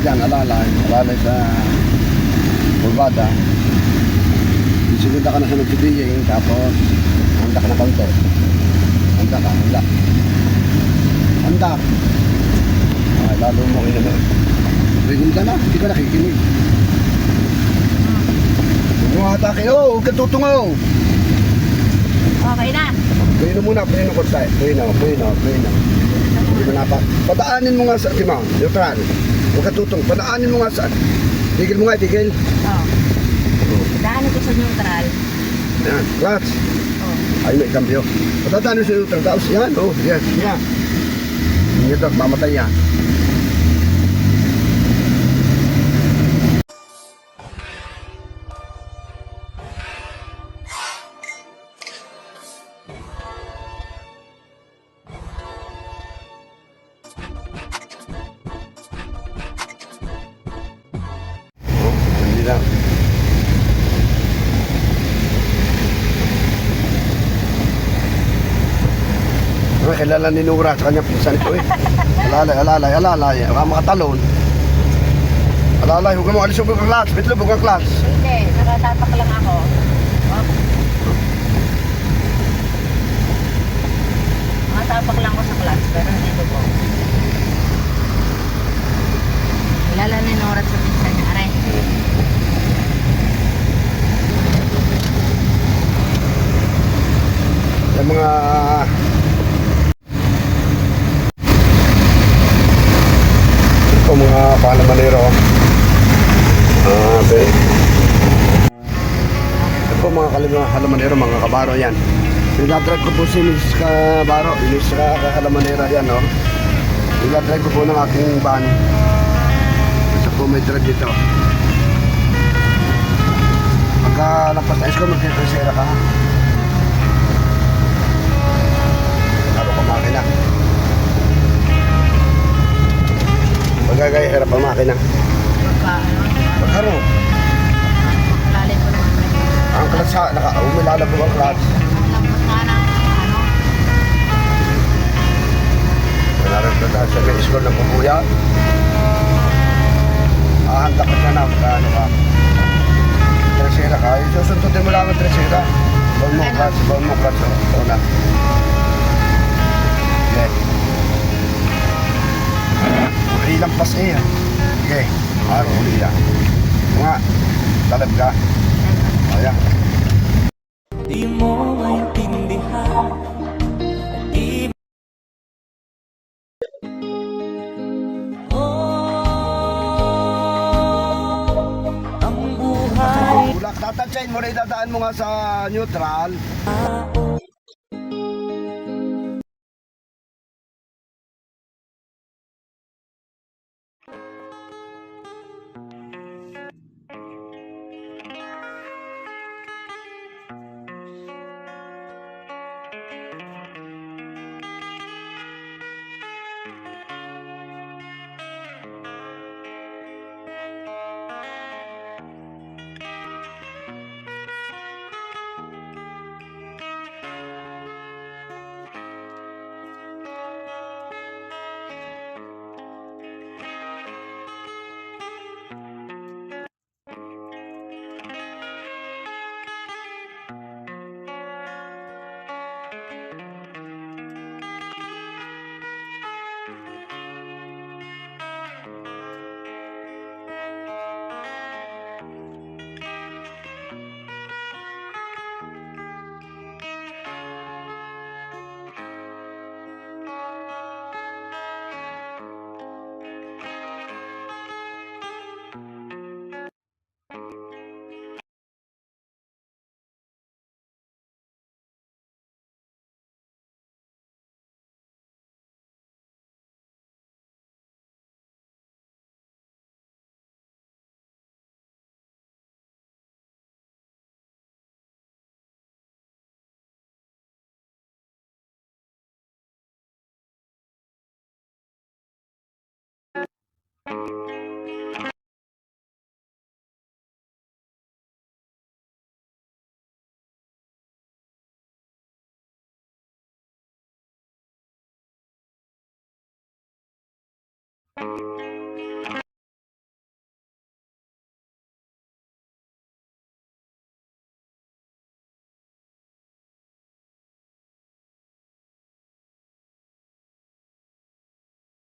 dyan, alalay sa Bulbada. Isigunda ka na sa nagtibiying, tapos handa ka na konti. Handa. Ay, lalo mo kinano. Rigong ka na, hindi ka nakikinig. Huwag mo atake, huwag ka tutungaw. Okay na. Pwino muna, pwino ko tayo. Pwino. Hindi mo napak. Padaanin mo nga sa, Timang, neutral. Huwag ka tutong, padaanin mo nga sa, tigil mo nga, tigil. Oo. Daanin ko sa neutral. Yan, clutch. Oo. Ay, may kambyo. Padaanin sa neutral, tapos yan, yes, yan. Hindi ito, mamatay yan. Hindi lang. Kilala ni Nura sa kanyang pinsan ito eh. Alalay. Baka makatalon. Alalay, huwag mo alis yung class. Bitlog, huwag ang class. Hindi, nakatapak lang ako. Oh. Nakatapak lang ako sa clutch, pero hindi ko po. Kilala ni Nora sa pinsan niya. Aray. Yung mga ito mga palamanero. Ito mga halamanero, mga kabaro yan. Pinadrag ko po si Miss Kabaro, Miss Halamanera yan, no? Pinadrag ko po ng aking van. Isa po may drag dito. Pagka lampas na isko, magkikrisera ka. Laro ka makina. Pagkagaya, hirap ang makina. Pagkaro. Lalim ko naman. Ang clutch ha, umilalabog ang clutch. Lampas nga ng ano. Kanarin ko dahil sa may school ng pupuya. Ahanda ka siya na, ano ka. Tresera ka, susundin mo lang ang tresera. Bawal mo clutch, una. Okay. Uli lang pas eh. Okay, uli lang. Nga, talab ka. Ayan. Di mo maintindihan. Di ang buhay. Bulak, tatatsayin mo na idadaan mo nga sa neutral.